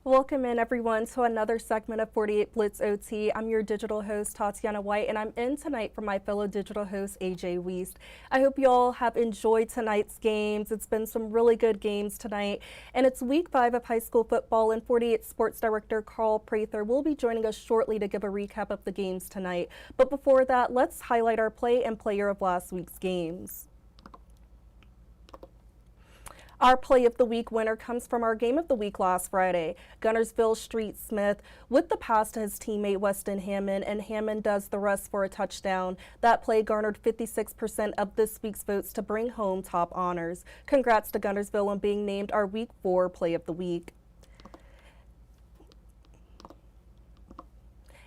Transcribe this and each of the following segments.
Welcome in everyone to another segment of 48 Blitz OT. I'm your digital host Tatiana White, and I'm in tonight for my fellow digital host AJ Wiest. I hope you all have enjoyed tonight's games. It's been some really good games tonight, and it's week 5 of high school football, and 48 Sports Director Carl Prather will be joining us shortly to give a recap of the games tonight. But before that, let's highlight our play and player of last week's games. Our Play of the Week winner comes from our Game of the Week last Friday. Gunnersville Street Smith with the pass to his teammate Weston Hammond, and Hammond does the rest for a touchdown. That play garnered 56% of this week's votes to bring home top honors. Congrats to Gunnersville on being named our Week 4 Play of the Week.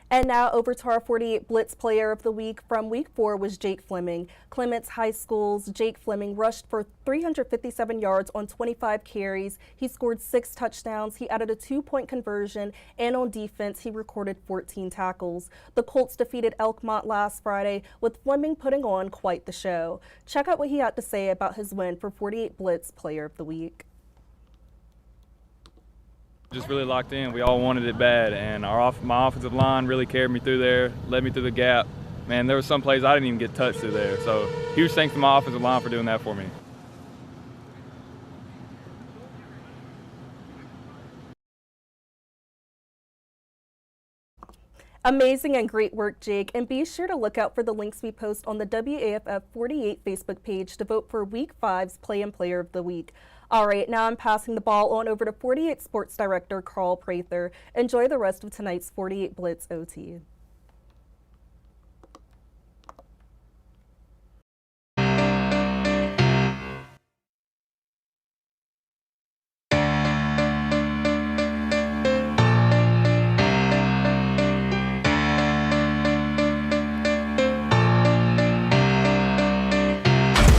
And now over to our 48 Blitz Player of the Week from Week 4 was Jake Fleming. Clements High School's Jake Fleming rushed for 357 yards on 25 carries. He scored 6 touchdowns. He added a 2-point conversion, and on defense, he recorded 14 tackles. The Colts defeated Elkmont last Friday, with Fleming putting on quite the show. Check out what he had to say about his win for 48 Blitz Player of the Week. Just really locked in. We all wanted it bad, and my offensive line really carried me through there, led me through the gap. Man, there were some plays I didn't even get touched through there. So huge thanks to my offensive line for doing that for me. Amazing and great work, Jake, and be sure to look out for the links we post on the WAFF 48 Facebook page to vote for Week 5's Play and Player of the Week. All right, now I'm passing the ball on over to 48 Sports Director Carl Prather. Enjoy the rest of tonight's 48 Blitz OT.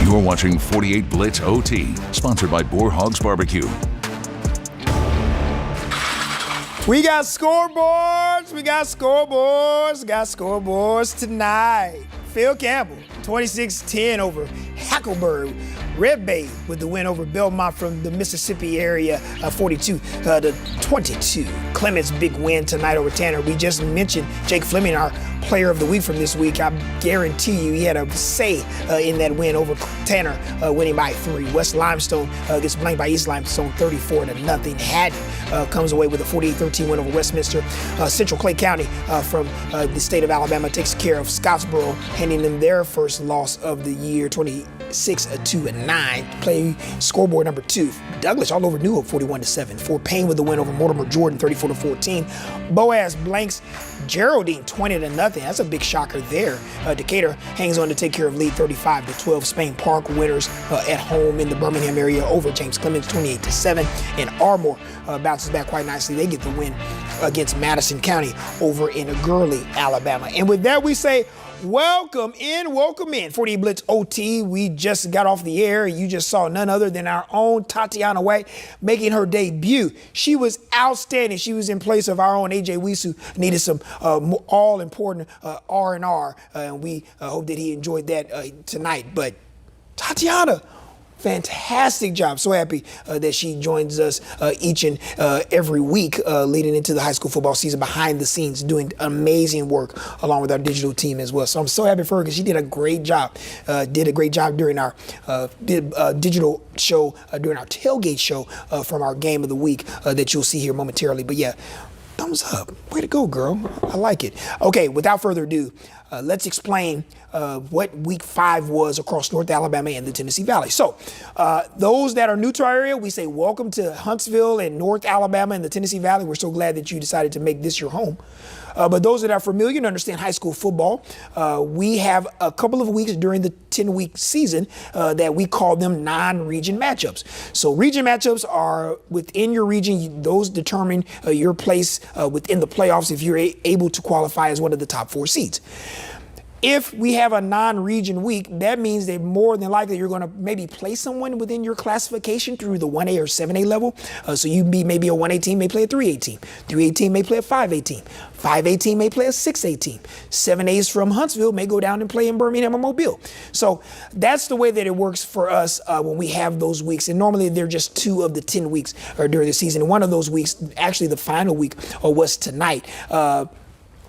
You're watching 48 Blitz OT, sponsored by Boar Hogs Barbecue. We got scoreboards. We got scoreboards tonight. Phil Campbell, 26-10 over Hackleburg. Red Bay with the win over Belmont from the Mississippi area, 42-22. Clements' big win tonight over Tanner. We just mentioned Jake Fleming, our Player of the Week from this week. I guarantee you he had a say in that win over Tanner, winning by 3. West Limestone gets blanked by East Limestone 34-0. Haddon comes away with a 48-13 win over Westminster. Central Clay County from the state of Alabama takes care of Scottsboro, handing them their first loss of the year, 26-2-9. Play scoreboard number 2. Douglas all over New Hope, 41-7. Fort Payne with the win over Mortimer Jordan, 34-14. Boaz blanks Geraldine, 20-0. That's a big shocker there. Decatur hangs on to take care of lead, 35-12. Spain Park winners at home in the Birmingham area over James Clemens, 28-7. And Ardmore bounces back quite nicely. They get the win against Madison County over in Gurley, Alabama. And with that, we say, welcome in. 48 Blitz OT. We just got off the air. You just saw none other than our own Tatiana White making her debut. She was outstanding. She was in place of our own AJ Wiest, who needed some all-important R&R, and we hope that he enjoyed that tonight. But Tatiana, fantastic job. So happy that she joins us each and every week leading into the high school football season behind the scenes, doing amazing work along with our digital team as well. So I'm so happy for her because she did a great job. During our digital show, during our tailgate show from our Game of the Week that you'll see here momentarily. But yeah, thumbs up. Way to go, girl. I like it. Okay, without further ado, let's explain what Week 5 was across North Alabama and the Tennessee Valley. So those that are new to our area, we say welcome to Huntsville and North Alabama and the Tennessee Valley. We're so glad that you decided to make this your home. But those that are familiar and understand high school football, we have a couple of weeks during the 10-week season that we call them non-region matchups. So region matchups are within your region. Those determine your place within the playoffs if you're able to qualify as one of the top 4 seeds. If we have a non-region week, that means that more than likely you're going to maybe play someone within your classification through the 1A or 7A level. So you maybe a 1A team may play a 3A team. 3A team may play a 5A team. 5A team may play a 6A team. 7As from Huntsville may go down and play in Birmingham or Mobile. So that's the way that it works for us when we have those weeks. And normally they're just 2 of the 10 weeks during the season. And one of those weeks, actually the final week, was tonight.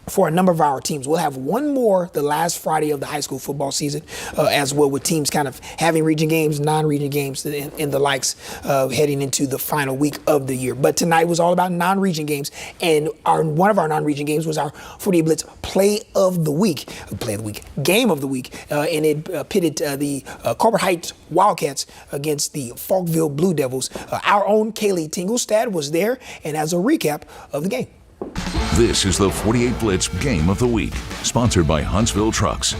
For a number of our teams. We'll have one more the last Friday of the high school football season as well, with teams kind of having region games, non-region games, and the likes heading into the final week of the year. But tonight was all about non-region games, and one of our non-region games was our 48 Blitz Game of the Week, and it pitted the Colbert Heights Wildcats against the Falkville Blue Devils. Our own Kaylee Tinglestad was there and has a recap of the game. This is the 48 Blitz Game of the Week, sponsored by Huntsville Trucks.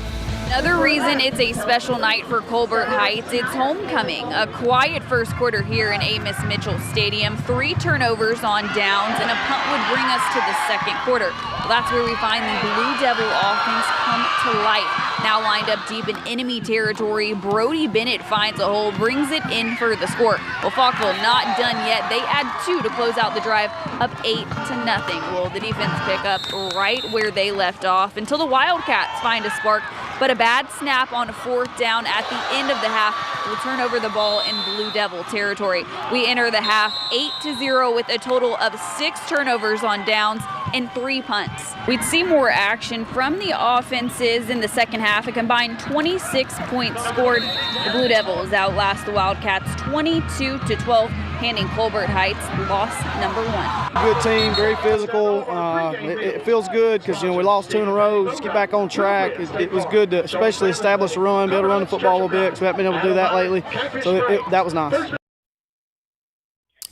Another reason it's a special night for Colbert Heights, it's homecoming. A quiet first quarter here in Amos Mitchell Stadium. 3 turnovers on downs, and a punt would bring us to the second quarter. Well, that's where we find the Blue Devil offense come to life. Now lined up deep in enemy territory, Brody Bennett finds a hole, brings it in for the score. Well, Falkville not done yet. They add 2 to close out the drive, up 8-0. Well, the defense pick up right where they left off until the Wildcats find a spark. But a bad snap on 4th down at the end of the half will turn over the ball in Blue Devil territory. We enter the half 8-0 with a total of 6 turnovers on downs and 3 punts. We'd see more action from the offenses in the second half. A combined 26 points scored. The Blue Devils outlast the Wildcats 22-12, handing Colbert Heights loss number 1. Good team, very physical. It feels good because we lost 2 in a row. Just get back on track. It was good to especially establish a run, be able to run the football a little bit because we haven't been able to do that lately. So that was nice.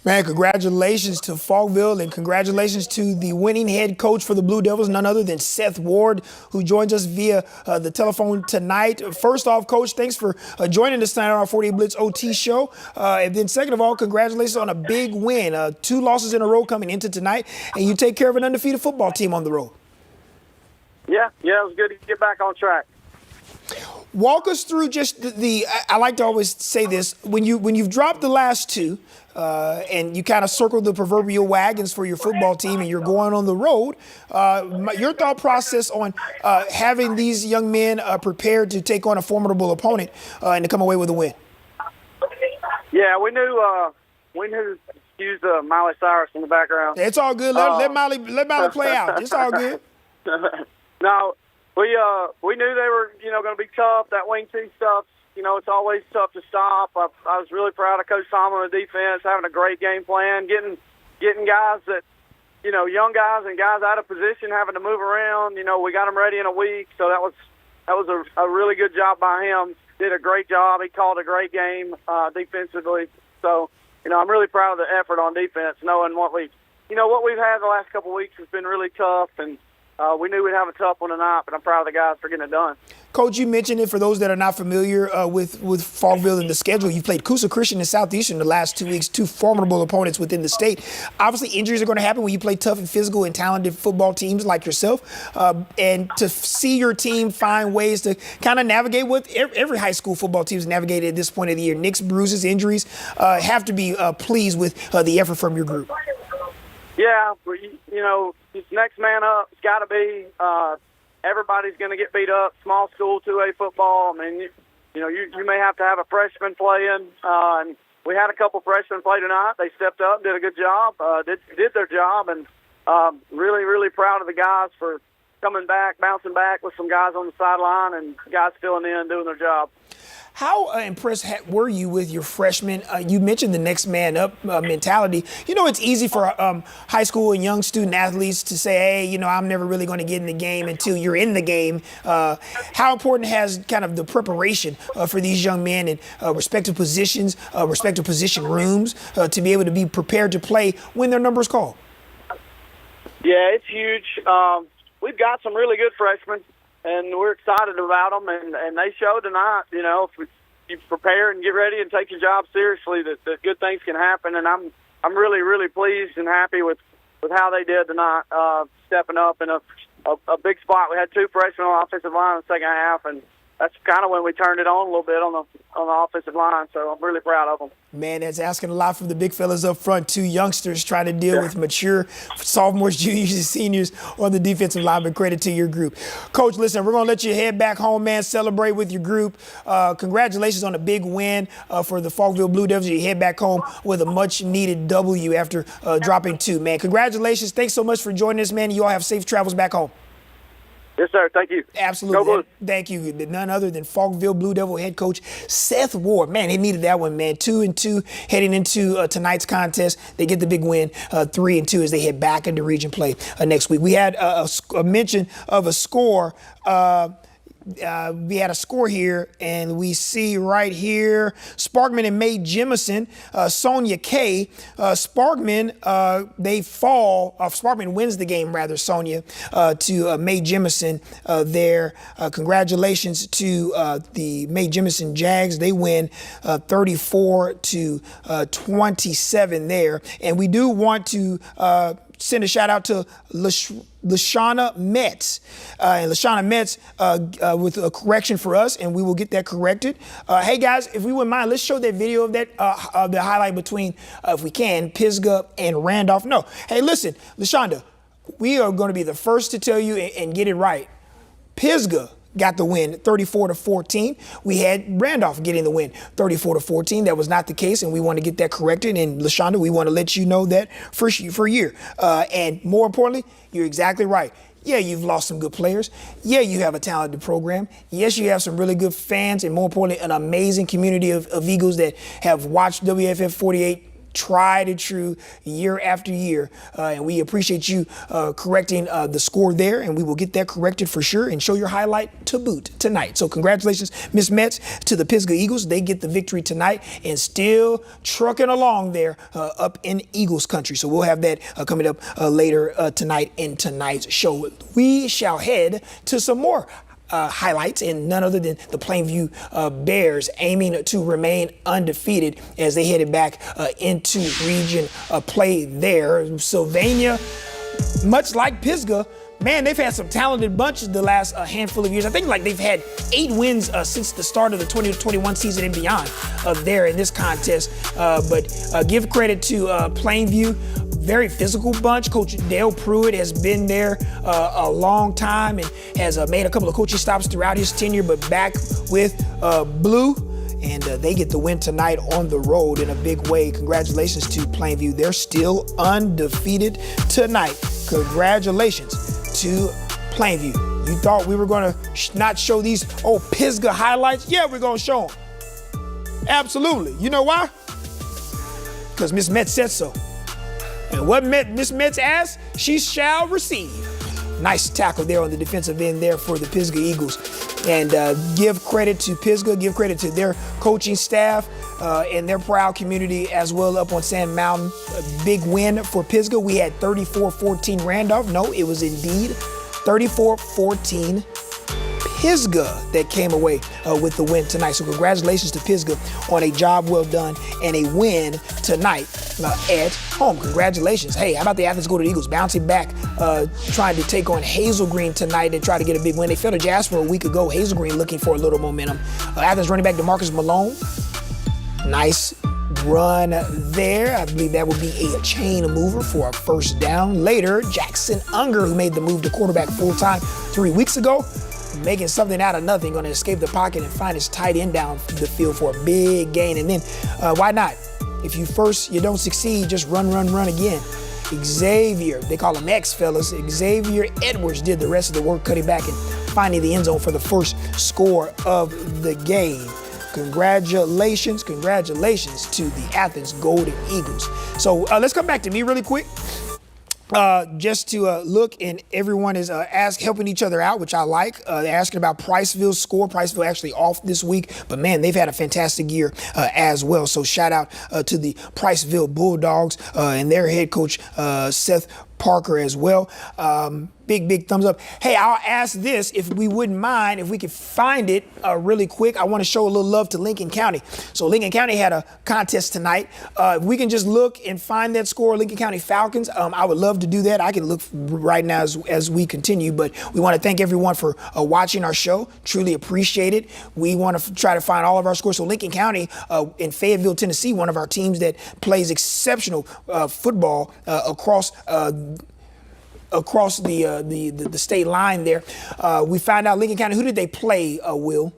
Man, congratulations to Falkville, and congratulations to the winning head coach for the Blue Devils, none other than Seth Ward, who joins us via the telephone tonight. First off, Coach, thanks for joining us tonight on our 48 Blitz OT show. And then second of all, congratulations on a big win. 2 losses in a row coming into tonight, and you take care of an undefeated football team on the road. Yeah, it was good to get back on track. Walk us through just I like to always say this, when you've dropped the last 2, and you kind of circle the proverbial wagons for your football team and you're going on the road, your thought process on having these young men prepared to take on a formidable opponent and to come away with a win. Yeah, we knew excuse Miley Cyrus in the background. It's all good. Let Miley play out. It's all good. No, we knew they were going to be tough. That wing T stuff, it's always tough to stop. I was really proud of Coach Tomlin and the defense, having a great game plan, getting guys that, young guys and guys out of position, having to move around. We got them ready in a week, so that was a really good job by him. Did a great job. He called a great game defensively. So, I'm really proud of the effort on defense, knowing what we've had the last couple of weeks has been really tough, and we knew we'd have a tough one tonight, but I'm proud of the guys for getting it done. Coach, you mentioned it for those that are not familiar with Falkville and the schedule. You played Coosa Christian and Southeastern the last 2 weeks, 2 formidable opponents within the state. Obviously, injuries are going to happen when you play tough and physical and talented football teams like yourself. And to see your team find ways to kind of navigate what every high school football team has navigated at this point of the year, nicks, bruises, injuries, have to be pleased with the effort from your group. Yeah, next man up. It's got to be. Everybody's going to get beat up. Small school 2A football. I mean, you may have to have a freshman playing. And we had a couple freshmen play tonight. They stepped up, did a good job, did their job, and really, really proud of the guys for coming back, bouncing back with some guys on the sideline and guys filling in, doing their job. How impressed were you with your freshmen? You mentioned the next man up mentality. It's easy for high school and young student athletes to say, hey, I'm never really going to get in the game until you're in the game. How important has kind of the preparation for these young men in respective positions, respective position rooms, to be able to be prepared to play when their number is called? Yeah, it's huge. We've got some really good freshmen, and we're excited about them, and they showed tonight, if you prepare and get ready and take your job seriously, that good things can happen. And I'm really, really pleased and happy with how they did tonight, stepping up in a a big spot. We had 2 freshmen on the offensive line in the second half, and that's kind of when we turned it on a little bit on the offensive line. So I'm really proud of them. Man, that's asking a lot from the big fellas up front. 2 youngsters trying to deal with mature sophomores, juniors, and seniors on the defensive line, but credit to your group. Coach, listen, we're going to let you head back home, man, celebrate with your group. Congratulations on a big win for the Falkville Blue Devils. You head back home with a much-needed W after dropping 2, man. Congratulations. Thanks so much for joining us, man. You all have safe travels back home. Yes, sir. Thank you. Absolutely. Go Blues. Thank you. None other than Falkville Blue Devil head coach Seth Ward. Man, he needed that one, man. 2-2 heading into tonight's contest. They get the big win, 3-2 as they head back into region play next week. We had a mention of a score. We had a score here, and we see right here Sparkman and Mae Jemison, Sonia K. Sparkman, they fall. Sparkman wins the game, rather, Sonia, to Mae Jemison there. Congratulations to the Mae Jemison Jags. They win 34-27 there. And we do want to send a shout out to Lashana Metz. And Lashana Metz with a correction for us, and we will get that corrected. Hey, guys, if we wouldn't mind, let's show that video of that, the highlight between, if we can, Pisgah and Randolph. No. Hey, listen, Lashonda, we are going to be the first to tell you and get it right. Pisgah got the win 34-14. We had Randolph getting the win 34-14. That was not the case, and we want to get that corrected. And LaShonda, we want to let you know that for a year. And more importantly, you're exactly right. Yeah, you've lost some good players. Yeah, you have a talented program. Yes, you have some really good fans, and more importantly, an amazing community of Eagles that have watched WFF 48 tried and true year after year, and we appreciate you correcting the score there, and we will get that corrected for sure and show your highlight to boot tonight. So congratulations, Miss Metz, to the Pisgah Eagles. They get the victory tonight and still trucking along there up in Eagles country. So we'll have that coming up later tonight in tonight's show. We shall head to some more highlights, and none other than the Plainview Bears aiming to remain undefeated as they headed back into region play there. Sylvania, much like Pisgah, man, they've had some talented bunches the last handful of years. I think like they've had 8 wins since the start of the 2021 season and beyond there in this contest. But give credit to Plainview. Very physical bunch. Coach Dale Pruitt has been there a long time and has made a couple of coaching stops throughout his tenure, but back with Blue. And they get the win tonight on the road in a big way. Congratulations to Plainview. They're still undefeated tonight. Congratulations to Plainview. You thought we were going to not show these old Pisgah highlights? Yeah, we're going to show them. Absolutely. You know why? Because Miss Metz said so. And what Miss Metz asked, she shall receive. Nice tackle there on the defensive end there for the Pisgah Eagles. And give credit to Pisgah, give credit to their coaching staff and their proud community as well up on Sand Mountain. A big win for Pisgah. We had 34-14 Randolph. No, it was indeed 34-14 Pisgah that came away with the win tonight. So congratulations to Pisgah on a job well done and a win tonight at home. Congratulations. Hey, how about the Athens Golden Eagles bouncing back, trying to take on Hazel Green tonight and try to get a big win. They fell to Jasper a week ago. Hazel Green looking for a little momentum. Athens running back DeMarcus Malone. Nice run there. I believe that would be a chain mover for a first down. Later, Jackson Unger, who made the move to quarterback full-time 3 weeks ago, making something out of nothing, going to escape the pocket and find his tight end down the field for a big gain. And then, why not? If you don't succeed, just run again. Xavier, they call him X, fellas. Xavier Edwards did the rest of the work, cutting back and finding the end zone for the first score of the game. Congratulations to the Athens Golden Eagles. So let's come back to me really quick. Just to look, and everyone is helping each other out, which I like. They're asking about Priceville's score. Priceville actually off this week, but man, they've had a fantastic year as well. So shout out to the Priceville Bulldogs and their head coach, Seth Parker as well. Big thumbs up. Hey, I'll ask this, if we wouldn't mind, if we could find it really quick. I want to show a little love to Lincoln County. So Lincoln County had a contest tonight. If we can just look and find that score, Lincoln County Falcons, I would love to do that. I can look right now as we continue, but we want to thank everyone for watching our show. Truly appreciate it. We want to try to find all of our scores. So Lincoln County in Fayetteville, Tennessee, one of our teams that plays exceptional football across the state line there. We found out Lincoln County, who did they play, Will?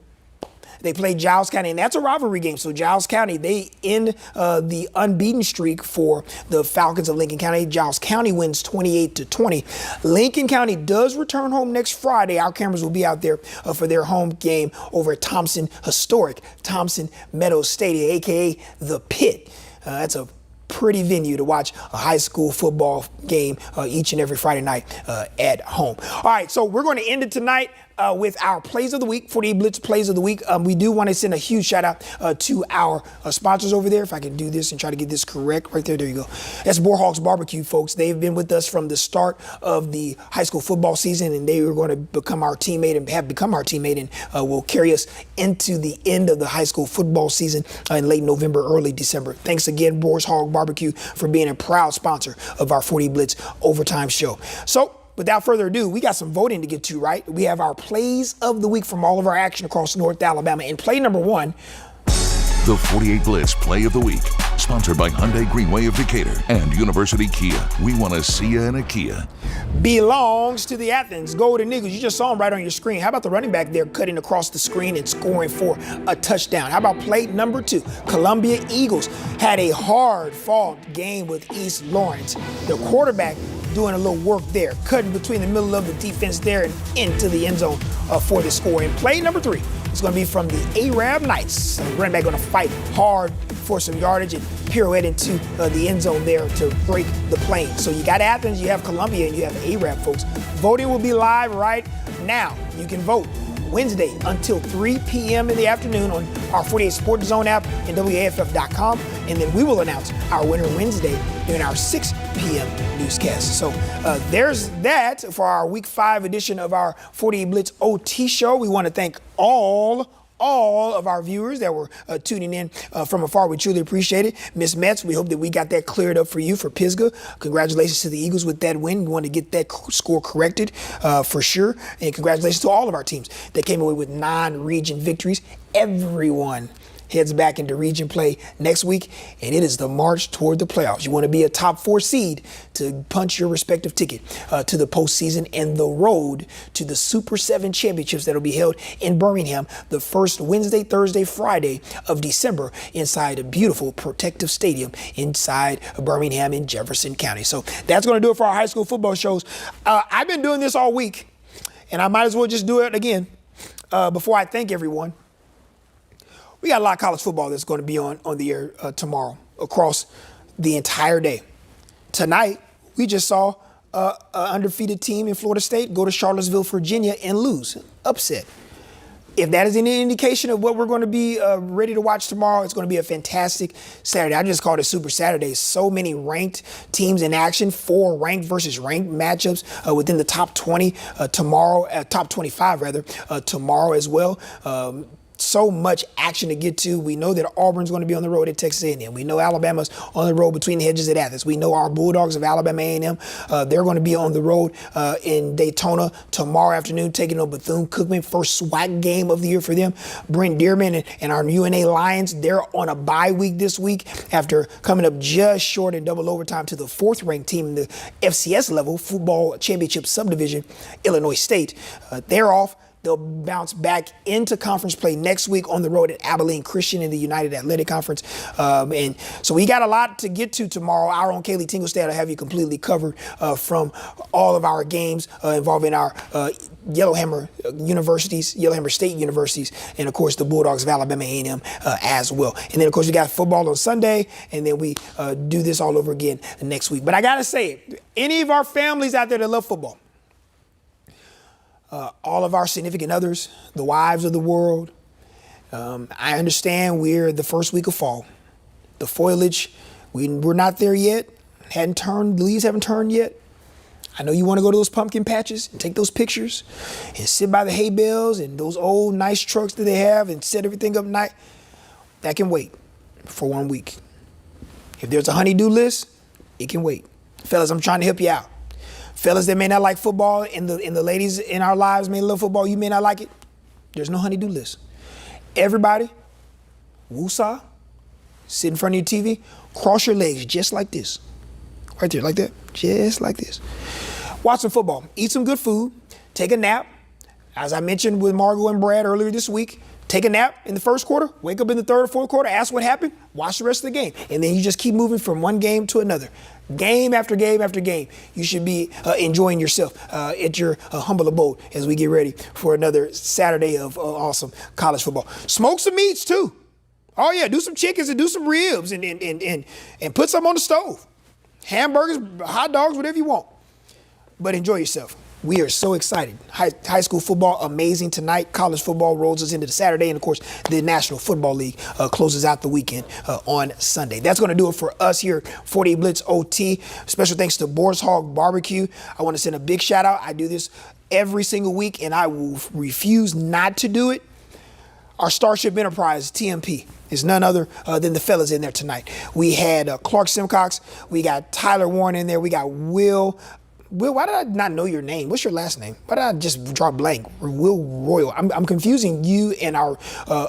They played Giles County, and that's a rivalry game. So Giles County, they end the unbeaten streak for the Falcons of Lincoln County. Giles County wins 28-20. Lincoln County does return home next Friday. Our cameras will be out there for their home game over at historic Thompson Meadows Stadium, a.k.a. The Pit. That's a pretty venue to watch a high school football game each and every Friday night at home. All right, so we're going to end it tonight with our Plays of the Week, 48 Blitz Plays of the Week. We do want to send a huge shout out to our sponsors over there. If I can do this and try to get this correct right there. There you go. That's Boorhawks Barbecue, folks. They've been with us from the start of the high school football season, and they are going to become our teammate and have become our teammate and will carry us into the end of the high school football season in late November, early December. Thanks again, Boorhawks Barbecue, for being a proud sponsor of our 40 Blitz Overtime show. So, without further ado, we got some voting to get to, right? We have our Plays of the Week from all of our action across North Alabama. And play number one, The 48 Blitz Play of the Week, sponsored by Hyundai Greenway of Decatur and University Kia. We want to see you in a Kia. belongs to the Athens Golden Eagles. You just saw him right on your screen. How about the running back there cutting across the screen and scoring for a touchdown? How about play number 2? Columbia Eagles had a hard-fought game with East Lawrence. The quarterback doing a little work there, cutting between the middle of the defense there and into the end zone for the score. And play number 3 is going to be from the Arab Knights. The running back going to fight hard for some yardage and pirouette into the end zone there to break the plane. So you got Athens, you have Columbia, and you have Arab, folks. Voting will be live right now. You can vote Wednesday until 3 p.m. in the afternoon on our 48 Sports Zone app and WAFF.com. And then we will announce our winner Wednesday during our 6 p.m. newscast. So there's that for our Week 5 edition of our 48 Blitz OT show. We want to thank all of our viewers that were tuning in from afar. We truly appreciate it. Miss Metz, we hope that we got that cleared up for you for Pisgah. Congratulations to the Eagles with that win. We want to get that score corrected for sure. And congratulations to all of our teams that came away with non-region victories. Everyone heads back into region play next week, and it is the march toward the playoffs. You want to be a top 4 seed to punch your respective ticket to the postseason and the road to the Super 7 championships that will be held in Birmingham the first Wednesday, Thursday, Friday of December inside a beautiful protective stadium inside Birmingham in Jefferson County. So that's going to do it for our high school football shows. I've been doing this all week, and I might as well just do it again before I thank everyone. We got a lot of college football that's going to be on the air tomorrow across the entire day. Tonight, we just saw an undefeated team in Florida State go to Charlottesville, Virginia, and lose. Upset. If that is any indication of what we're going to be ready to watch tomorrow, it's going to be a fantastic Saturday. I just called it Super Saturday. So many ranked teams in action, 4 ranked versus ranked matchups within the top 20 tomorrow, top 25 rather, tomorrow as well. So much action to get to. We know that Auburn's going to be on the road at Texas A&M. We know Alabama's on the road between the hedges at Athens. We know our Bulldogs of Alabama A&M, they're going to be on the road in Daytona tomorrow afternoon, taking on Bethune-Cookman. First SWAC game of the year for them. Brent Dearman and our UNA Lions, they're on a bye week this week after coming up just short in double overtime to the 4th-ranked team in the FCS level, Football Championship Subdivision, Illinois State. They're off. They'll bounce back into conference play next week on the road at Abilene Christian in the United Athletic Conference. And so we got a lot to get to tomorrow. Our own Kaylee Tinglestad will have you completely covered from all of our games involving our Yellowhammer State Universities, and of course the Bulldogs of Alabama A&M as well. And then of course we got football on Sunday, and then we do this all over again next week. But I gotta say, any of our families out there that love football, all of our significant others, the wives of the world, I understand we're the first week of fall. The foliage, we're not there yet. The leaves haven't turned yet. I know you want to go to those pumpkin patches and take those pictures and sit by the hay bales and those old nice trucks that they have and set everything up nice. That can wait for 1 week. If there's a honey-do list, it can wait. Fellas, I'm trying to help you out. Fellas that may not like football and the ladies in our lives may love football, you may not like it. There's no honey-do list. Everybody, woosah, sit in front of your TV, cross your legs just like this. Right there, like that, just like this. Watch some football, eat some good food, take a nap. As I mentioned with Margot and Brad earlier this week, take a nap in the first quarter, wake up in the third or fourth quarter, ask what happened, watch the rest of the game. And then you just keep moving from one game to another. Game after game after game. You should be enjoying yourself at your humble abode as we get ready for another Saturday of awesome college football. Smoke some meats too. Oh yeah, do some chickens and do some ribs and put some on the stove. Hamburgers, hot dogs, whatever you want. But enjoy yourself. We are so excited. High school football, amazing tonight. College football rolls us into the Saturday. And, of course, the National Football League closes out the weekend on Sunday. That's going to do it for us here at 48 Blitz OT. Special thanks to Boar's Hog Barbecue. I want to send a big shout-out. I do this every single week, and I will refuse not to do it. Our Starship Enterprise, TMP, is none other than the fellas in there tonight. We had Clark Simcox. We got Tyler Warren in there. We got Will, why did I not know your name? What's your last name? Why did I just draw blank? Will Royal. I'm confusing you and our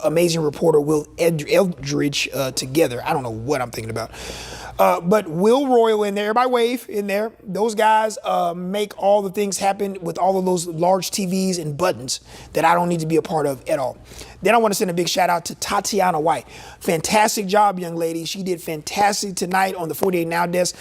amazing reporter, Will Eldridge, together. I don't know what I'm thinking about. But Will Royal in there, everybody wave in there. Those guys make all the things happen with all of those large TVs and buttons that I don't need to be a part of at all. Then I want to send a big shout out to Tatiana White. Fantastic job, young lady. She did fantastic tonight on the 48 Now desk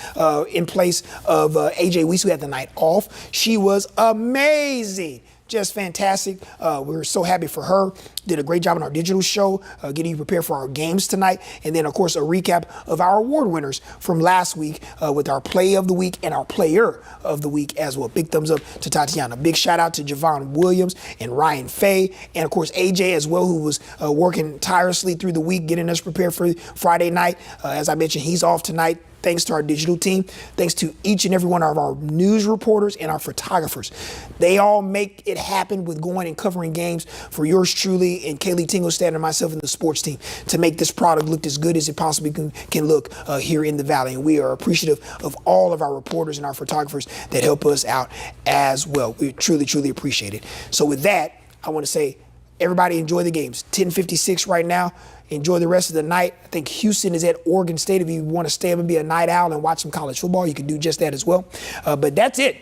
in place of AJ Weiss, who had the night off. She was amazing. Just fantastic. We were so happy for her. Did a great job on our digital show, getting you prepared for our games tonight. And then, of course, a recap of our award winners from last week with our play of the week and our player of the week as well. Big thumbs up to Tatiana. Big shout out to Javon Williams and Ryan Fay. And, of course, AJ as well, who was working tirelessly through the week, getting us prepared for Friday night. As I mentioned, he's off tonight. Thanks to our digital team. Thanks to each and every one of our news reporters and our photographers. They all make it happen with going and covering games for yours truly and Kaylee Tinglestad and myself and the sports team to make this product look as good as it possibly can look here in the Valley. And we are appreciative of all of our reporters and our photographers that help us out as well. We truly, truly appreciate it. So with that, I want to say, everybody enjoy the games. 10:56 right now. Enjoy the rest of the night. I think Houston is at Oregon State. If you want to stay up and be a night owl and watch some college football, you can do just that as well. But that's it.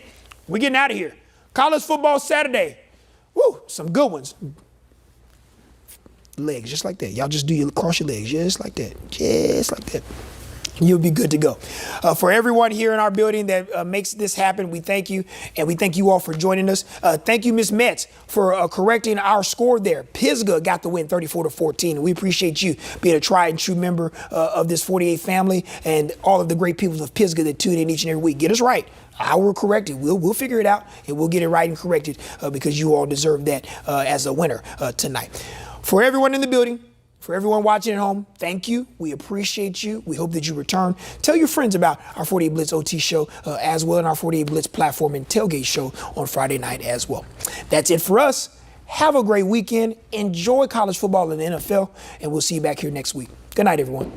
We're getting out of here. College football Saturday. Woo, some good ones. Legs, just like that. Y'all just cross your legs, just like that. Just like that. You'll be good to go. For everyone here in our building that makes this happen, we thank you, and we thank you all for joining us. Thank you, Ms. Metz, for correcting our score there. Pisgah got the win 34-14, and we appreciate you being a tried and true member of this 48 family and all of the great people of Pisgah that tune in each and every week. Get us right. I will correct it. We'll figure it out, and we'll get it right and corrected because you all deserve that as a winner tonight. For everyone in the building, for everyone watching at home, thank you. We appreciate you. We hope that you return. Tell your friends about our 48 Blitz OT show as well, and our 48 Blitz platform and tailgate show on Friday night as well. That's it for us. Have a great weekend. Enjoy college football and the NFL, and we'll see you back here next week. Good night, everyone.